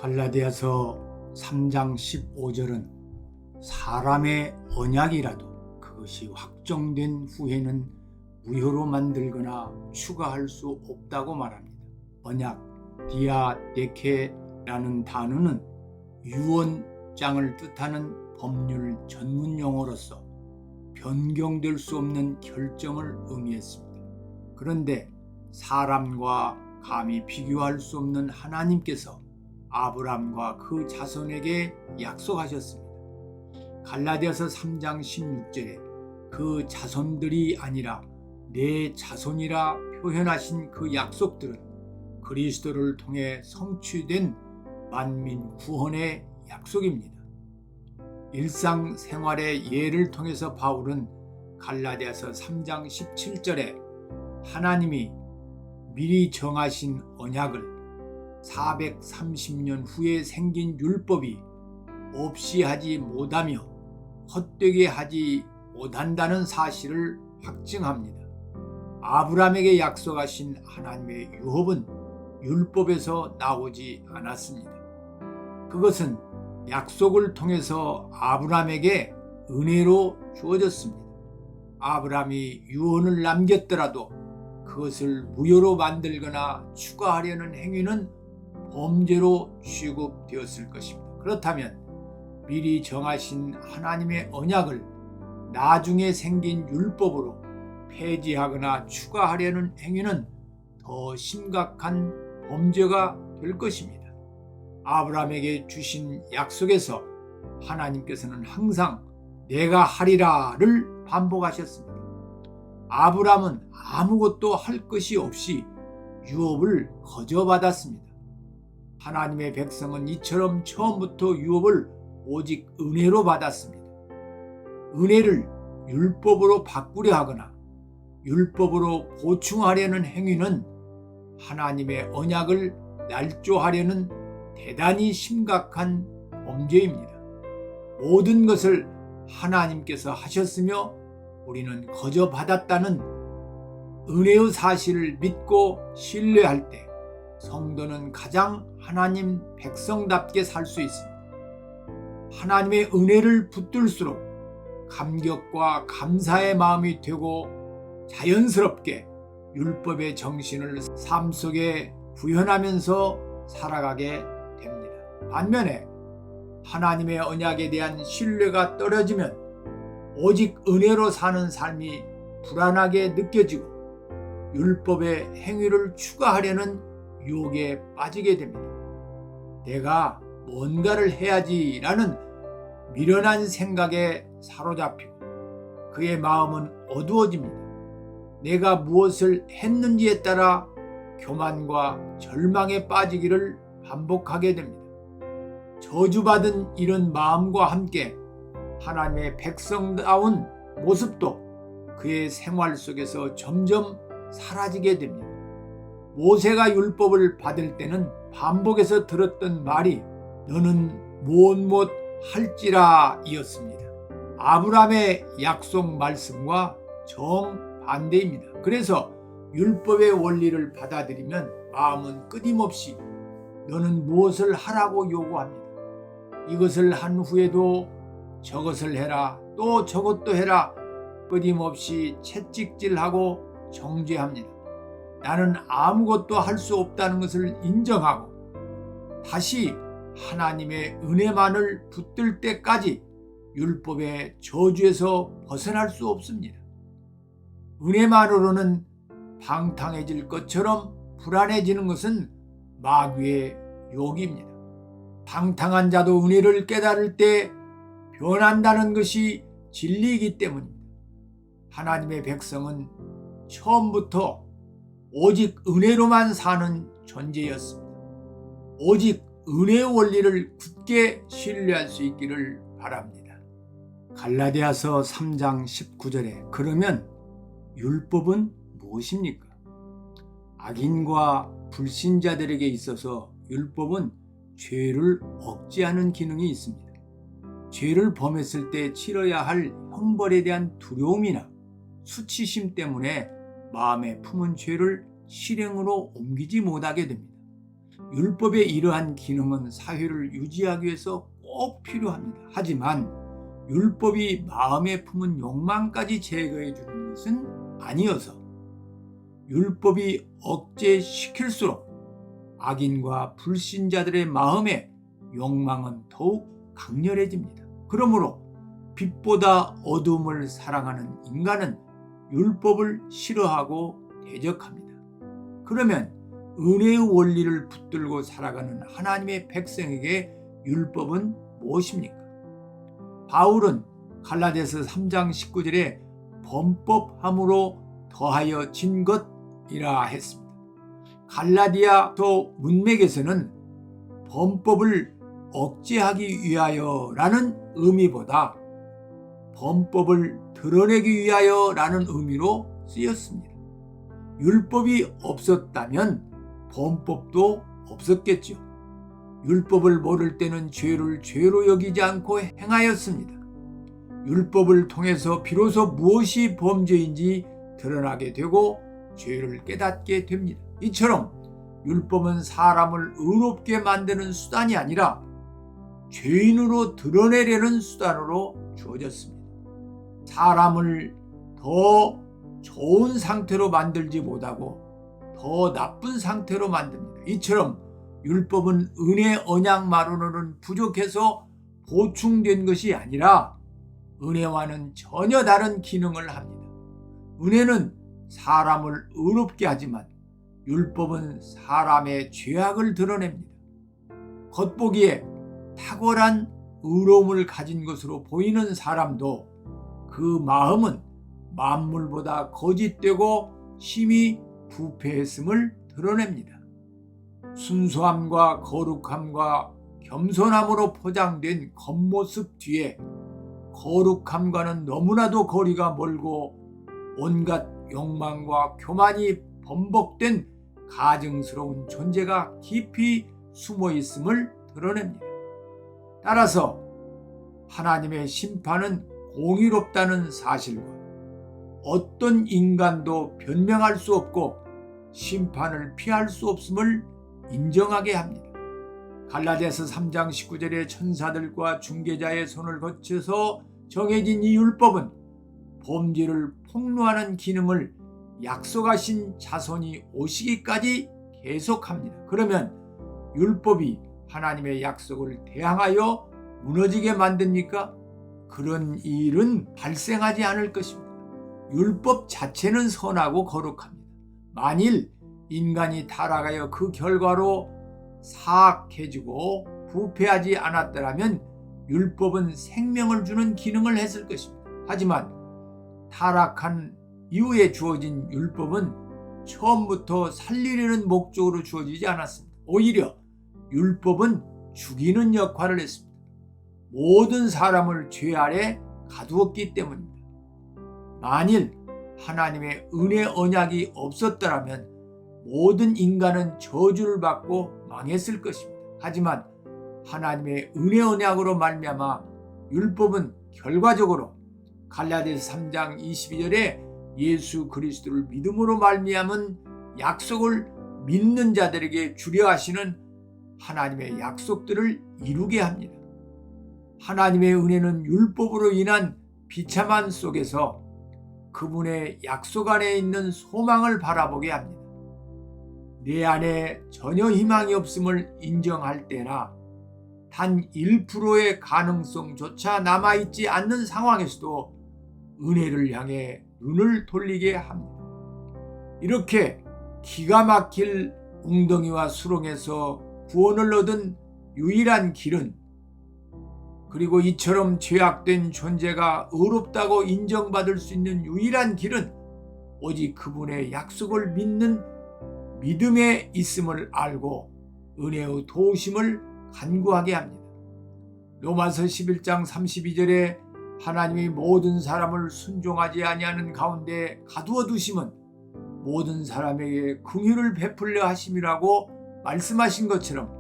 갈라디아서 3장 15절은 사람의 언약이라도 그것이 확정된 후에는 무효로 만들거나 추가할 수 없다고 말합니다. 언약, 디아데케라는 단어는 유언장을 뜻하는 법률 전문 용어로서 변경될 수 없는 결정을 의미했습니다. 그런데 사람과 감히 비교할 수 없는 하나님께서 아브라함과 그 자손에게 약속하셨습니다. 갈라디아서 3장 16절에 그 자손들이 아니라 내 자손이라 표현하신 그 약속들은 그리스도를 통해 성취된 만민 구원의 약속입니다. 일상생활의 예를 통해서 바울은 갈라디아서 3장 17절에 하나님이 미리 정하신 언약을 430년 후에 생긴 율법이 없이 하지 못하며 헛되게 하지 못한다는 사실을 확증합니다. 아브라함에게 약속하신 하나님의 유업은 율법에서 나오지 않았습니다. 그것은 약속을 통해서 아브라함에게 은혜로 주어졌습니다. 아브라함이 유언을 남겼더라도 그것을 무효로 만들거나 추가하려는 행위는 범죄로 취급되었을 것입니다. 그렇다면 미리 정하신 하나님의 언약을 나중에 생긴 율법으로 폐지하거나 추가하려는 행위는 더 심각한 범죄가 될 것입니다. 아브라함에게 주신 약속에서 하나님께서는 항상 내가 하리라를 반복하셨습니다. 아브라함은 아무것도 할 것이 없이 유업을 거저받았습니다. 하나님의 백성은 이처럼 처음부터 유업을 오직 은혜로 받았습니다. 은혜를 율법으로 바꾸려 하거나 율법으로 보충하려는 행위는 하나님의 언약을 날조하려는 대단히 심각한 범죄입니다. 모든 것을 하나님께서 하셨으며 우리는 거저 받았다는 은혜의 사실을 믿고 신뢰할 때 성도는 가장 하나님 백성답게 살 수 있습니다. 하나님의 은혜를 붙들수록 감격과 감사의 마음이 되고 자연스럽게 율법의 정신을 삶 속에 구현하면서 살아가게 됩니다. 반면에 하나님의 언약에 대한 신뢰가 떨어지면 오직 은혜로 사는 삶이 불안하게 느껴지고 율법의 행위를 추가하려는 유혹에 빠지게 됩니다. 내가 뭔가를 해야지라는 미련한 생각에 사로잡히고 그의 마음은 어두워집니다. 내가 무엇을 했는지에 따라 교만과 절망에 빠지기를 반복하게 됩니다. 저주받은 이런 마음과 함께 하나님의 백성다운 모습도 그의 생활 속에서 점점 사라지게 됩니다. 모세가 율법을 받을 때는 반복해서 들었던 말이 너는 무엇 할지라 이었습니다. 아브라함의 약속 말씀과 정반대입니다. 그래서 율법의 원리를 받아들이면 마음은 끊임없이 너는 무엇을 하라고 요구합니다. 이것을 한 후에도 저것을 해라, 또 저것도 해라, 끊임없이 채찍질하고 정죄합니다. 나는 아무것도 할 수 없다는 것을 인정하고 다시 하나님의 은혜만을 붙들 때까지 율법의 저주에서 벗어날 수 없습니다. 은혜만으로는 방탕해질 것처럼 불안해지는 것은 마귀의 유혹입니다. 방탕한 자도 은혜를 깨달을 때 변한다는 것이 진리이기 때문입니다. 하나님의 백성은 처음부터 오직 은혜로만 사는 존재였습니다. 오직 은혜의 원리를 굳게 신뢰할 수 있기를 바랍니다. 갈라디아서 3장 19절에 그러면 율법은 무엇입니까? 악인과 불신자들에게 있어서 율법은 죄를 억제하는 기능이 있습니다. 죄를 범했을 때 치러야 할 형벌에 대한 두려움이나 수치심 때문에 마음에 품은 죄를 실행으로 옮기지 못하게 됩니다. 율법의 이러한 기능은 사회를 유지하기 위해서 꼭 필요합니다. 하지만 율법이 마음에 품은 욕망까지 제거해 주는 것은 아니어서 율법이 억제시킬수록 악인과 불신자들의 마음에 욕망은 더욱 강렬해집니다. 그러므로 빛보다 어둠을 사랑하는 인간은 율법을 싫어하고 대적합니다. 그러면 은혜의 원리를 붙들고 살아가는 하나님의 백성에게 율법은 무엇입니까? 바울은 갈라디아서 3장 19절에 범법함으로 더하여 진 것이라 했습니다. 갈라디아서 문맥에서는 범법을 억제하기 위하여라는 의미보다 범법을 드러내기 위하여라는 의미로 쓰였습니다. 율법이 없었다면 범법도 없었겠죠. 율법을 모를 때는 죄를 죄로 여기지 않고 행하였습니다. 율법을 통해서 비로소 무엇이 범죄인지 드러나게 되고 죄를 깨닫게 됩니다. 이처럼 율법은 사람을 의롭게 만드는 수단이 아니라 죄인으로 드러내려는 수단으로 주어졌습니다. 사람을 더 좋은 상태로 만들지 못하고 더 나쁜 상태로 만듭니다. 이처럼 율법은 은혜 언약만으로는 부족해서 보충된 것이 아니라 은혜와는 전혀 다른 기능을 합니다. 은혜는 사람을 의롭게 하지만 율법은 사람의 죄악을 드러냅니다. 겉보기에 탁월한 의로움을 가진 것으로 보이는 사람도 그 마음은 만물보다 거짓되고 심히 부패했음을 드러냅니다. 순수함과 거룩함과 겸손함으로 포장된 겉모습 뒤에 거룩함과는 너무나도 거리가 멀고 온갖 욕망과 교만이 범벅된 가증스러운 존재가 깊이 숨어 있음을 드러냅니다. 따라서 하나님의 심판은 공의롭다는 사실과 어떤 인간도 변명할 수 없고 심판을 피할 수 없음을 인정하게 합니다. 갈라디아서 3장 19절에 천사들과 중개자의 손을 거쳐서 정해진 이 율법은 범죄를 폭로하는 기능을 약속하신 자손이 오시기까지 계속합니다. 그러면 율법이 하나님의 약속을 대항하여 무너지게 만듭니까? 그런 일은 발생하지 않을 것입니다. 율법 자체는 선하고 거룩합니다. 만일 인간이 타락하여 그 결과로 사악해지고 부패하지 않았더라면 율법은 생명을 주는 기능을 했을 것입니다. 하지만 타락한 이후에 주어진 율법은 처음부터 살리려는 목적으로 주어지지 않았습니다. 오히려 율법은 죽이는 역할을 했습니다. 모든 사람을 죄 아래 가두었기 때문입니다. 만일 하나님의 은혜 언약이 없었더라면 모든 인간은 저주를 받고 망했을 것입니다. 하지만 하나님의 은혜 언약으로 말미암아 율법은 결과적으로 갈라디아서 3장 22절에 예수 그리스도를 믿음으로 말미암은 약속을 믿는 자들에게 주려 하시는 하나님의 약속들을 이루게 합니다. 하나님의 은혜는 율법으로 인한 비참함 속에서 그분의 약속 안에 있는 소망을 바라보게 합니다. 내 안에 전혀 희망이 없음을 인정할 때나 단 1%의 가능성조차 남아있지 않는 상황에서도 은혜를 향해 눈을 돌리게 합니다. 이렇게 기가 막힐 웅덩이와 수렁에서 구원을 얻은 유일한 길은, 그리고 이처럼 죄악된 존재가 의롭다고 인정받을 수 있는 유일한 길은 오직 그분의 약속을 믿는 믿음에 있음을 알고 은혜의 도우심을 간구하게 합니다. 로마서 11장 32절에 하나님이 모든 사람을 순종하지 아니하는 가운데 가두어 두심은 모든 사람에게 긍휼을 베풀려 하심이라고 말씀하신 것처럼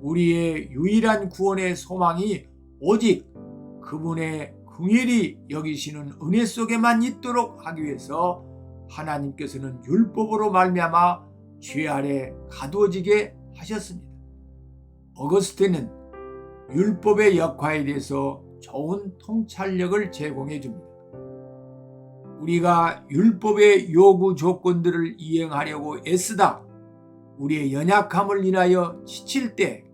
우리의 유일한 구원의 소망이 오직 그분의 긍휼히 여기시는 은혜 속에만 있도록 하기 위해서 하나님께서는 율법으로 말미암아 죄 아래 가두어지게 하셨습니다. 어거스틴은 율법의 역할에 대해서 좋은 통찰력을 제공해 줍니다. 우리가 율법의 요구 조건들을 이행하려고 애쓰다 우리의 연약함을 인하여 지칠 때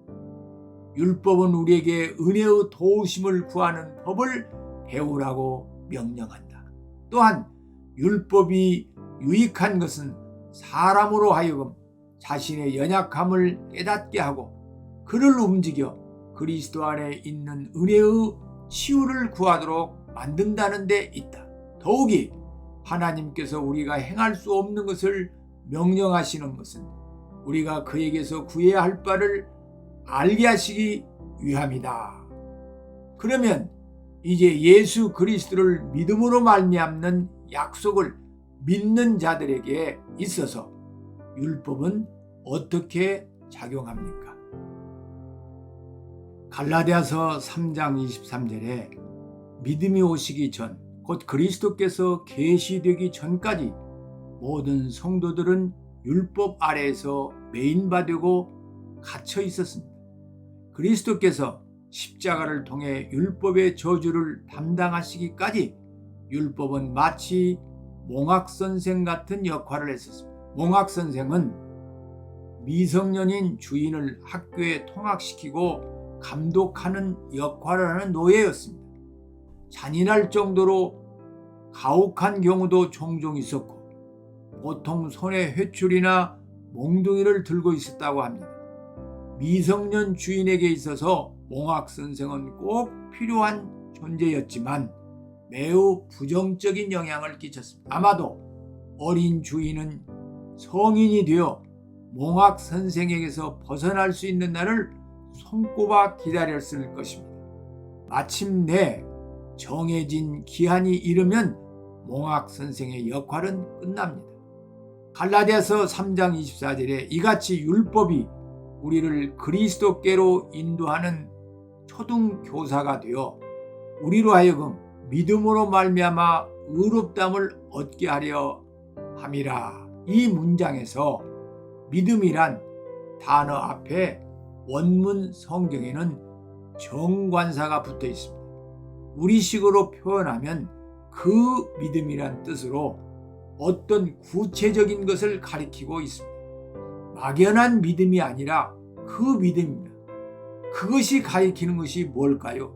율법은 우리에게 은혜의 도우심을 구하는 법을 배우라고 명령한다. 또한 율법이 유익한 것은 사람으로 하여금 자신의 연약함을 깨닫게 하고 그를 움직여 그리스도 안에 있는 은혜의 치유를 구하도록 만든다는 데 있다. 더욱이 하나님께서 우리가 행할 수 없는 것을 명령하시는 것은 우리가 그에게서 구해야 할 바를 알게 하시기 위함이다. 그러면 이제 예수 그리스도를 믿음으로 말미암는 약속을 믿는 자들에게 있어서 율법은 어떻게 작용합니까? 갈라디아서 3장 23절에 믿음이 오시기 전, 곧 그리스도께서 계시되기 전까지 모든 성도들은 율법 아래에서 매인받고 갇혀 있었습니다. 그리스도께서 십자가를 통해 율법의 저주를 담당하시기까지 율법은 마치 몽학선생 같은 역할을 했었습니다. 몽학선생은 미성년인 주인을 학교에 통학시키고 감독하는 역할을 하는 노예였습니다. 잔인할 정도로 가혹한 경우도 종종 있었고 보통 손에 회초리나 몽둥이를 들고 있었다고 합니다. 미성년 주인에게 있어서 몽학선생은 꼭 필요한 존재였지만 매우 부정적인 영향을 끼쳤습니다. 아마도 어린 주인은 성인이 되어 몽학선생에게서 벗어날 수 있는 날을 손꼽아 기다렸을 것입니다. 마침내 정해진 기한이 이르면 몽학선생의 역할은 끝납니다. 갈라디아서 3장 24절에 이같이 율법이 우리를 그리스도께로 인도하는 초등교사가 되어 우리로 하여금 믿음으로 말미암아 의롭다함을 얻게 하려 함이라. 이 문장에서 믿음이란 단어 앞에 원문 성경에는 정관사가 붙어 있습니다. 우리식으로 표현하면 그 믿음이란 뜻으로 어떤 구체적인 것을 가리키고 있습니다. 막연한 믿음이 아니라 그 믿음입니다. 그것이 가리키는 것이 뭘까요?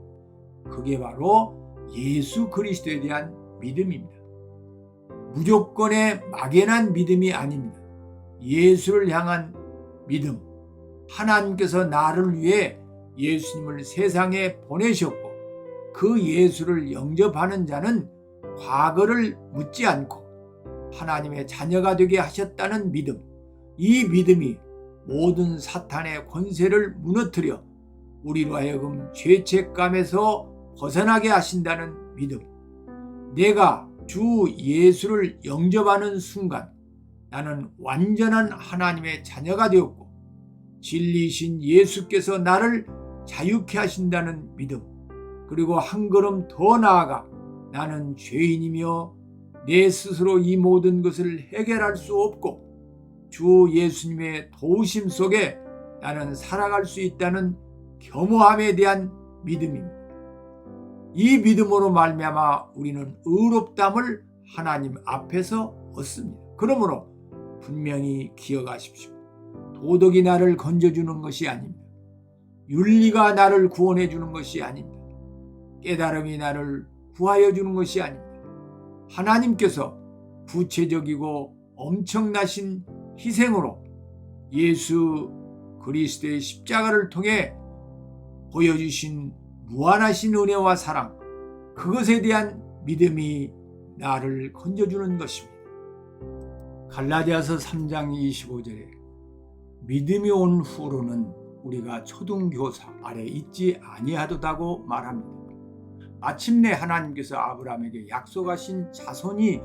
그게 바로 예수 그리스도에 대한 믿음입니다. 무조건의 막연한 믿음이 아닙니다. 예수를 향한 믿음. 하나님께서 나를 위해 예수님을 세상에 보내셨고 그 예수를 영접하는 자는 과거를 묻지 않고 하나님의 자녀가 되게 하셨다는 믿음. 이 믿음이 모든 사탄의 권세를 무너뜨려 우리로 하여금 죄책감에서 벗어나게 하신다는 믿음. 내가 주 예수를 영접하는 순간 나는 완전한 하나님의 자녀가 되었고 진리이신 예수께서 나를 자유케 하신다는 믿음. 그리고 한 걸음 더 나아가 나는 죄인이며 내 스스로 이 모든 것을 해결할 수 없고 주 예수님의 도우심 속에 나는 살아갈 수 있다는 겸허함에 대한 믿음입니다. 이 믿음으로 말미암아 우리는 의롭다함을 하나님 앞에서 얻습니다. 그러므로 분명히 기억하십시오. 도덕이 나를 건져주는 것이 아닙니다. 윤리가 나를 구원해 주는 것이 아닙니다. 깨달음이 나를 구하여 주는 것이 아닙니다. 하나님께서 구체적이고 엄청나신 희생으로 예수 그리스도의 십자가를 통해 보여주신 무한하신 은혜와 사랑, 그것에 대한 믿음이 나를 건져주는 것입니다. 갈라디아서 3장 25절에 믿음이 온 후로는 우리가 초등교사 아래 있지 아니하도다고 말합니다. 마침내 하나님께서 아브라함에게 약속하신 자손이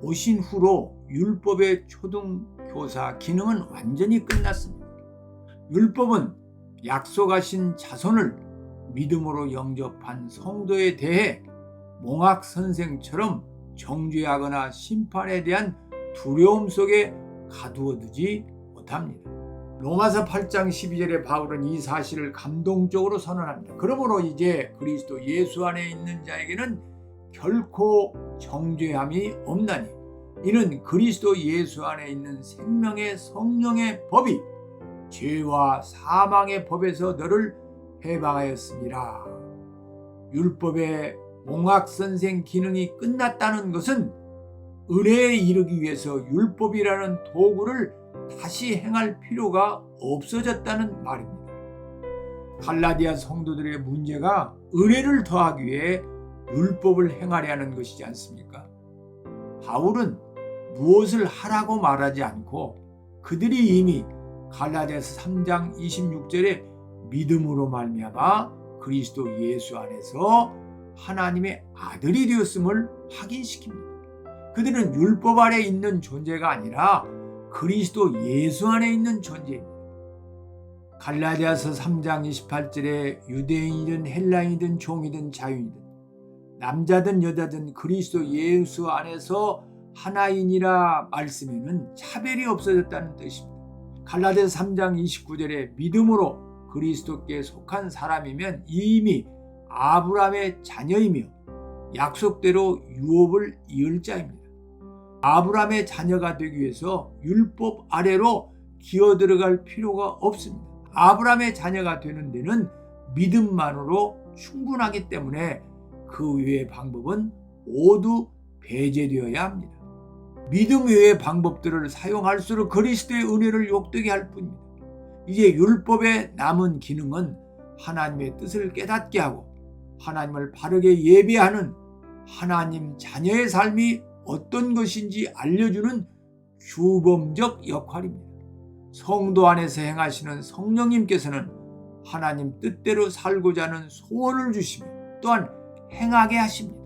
오신 후로 율법의 초등교사 기능은 완전히 끝났습니다. 율법은 약속하신 자손을 믿음으로 영접한 성도에 대해 몽학 선생처럼 정죄하거나 심판에 대한 두려움 속에 가두어 두지 못합니다. 로마서 8장 12절에 바울은 이 사실을 감동적으로 선언합니다. 그러므로 이제 그리스도 예수 안에 있는 자에게는 결코 정죄함이 없나니 이는 그리스도 예수 안에 있는 생명의 성령의 법이 죄와 사망의 법에서 너를 해방하였습니다. 율법의 몽학선생 기능이 끝났다는 것은 은혜에 이르기 위해서 율법이라는 도구를 다시 행할 필요가 없어졌다는 말입니다. 갈라디아 성도들의 문제가 은혜를 더하기 위해 율법을 행하려 하는 것이지 않습니까? 바울은 무엇을 하라고 말하지 않고 그들이 이미 갈라디아서 3장 26절에 믿음으로 말미암아 그리스도 예수 안에서 하나님의 아들이 되었음을 확인시킵니다. 그들은 율법 아래 있는 존재가 아니라 그리스도 예수 안에 있는 존재입니다. 갈라디아서 3장 28절에 유대인이든 헬라인이든 종이든 자유인이든 남자든 여자든 그리스도 예수 안에서 하나이니라 말씀에는 차별이 없어졌다는 뜻입니다. 갈라디아서 3장 29절에 믿음으로 그리스도께 속한 사람이면 이미 아브라함의 자녀이며 약속대로 유업을 이을 자입니다. 아브라함의 자녀가 되기 위해서 율법 아래로 기어들어갈 필요가 없습니다. 아브라함의 자녀가 되는 데는 믿음만으로 충분하기 때문에 그 외의 방법은 모두 배제되어야 합니다. 믿음 외의 방법들을 사용할수록 그리스도의 은혜를 욕되게 할 뿐입니다. 이제 율법의 남은 기능은 하나님의 뜻을 깨닫게 하고 하나님을 바르게 예배하는 하나님 자녀의 삶이 어떤 것인지 알려주는 규범적 역할입니다. 성도 안에서 행하시는 성령님께서는 하나님 뜻대로 살고자 하는 소원을 주시며 또한 행하게 하십니다.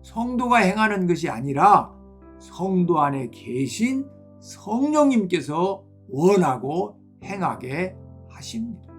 성도가 행하는 것이 아니라 성도 안에 계신 성령님께서 원하고 행하게 하십니다.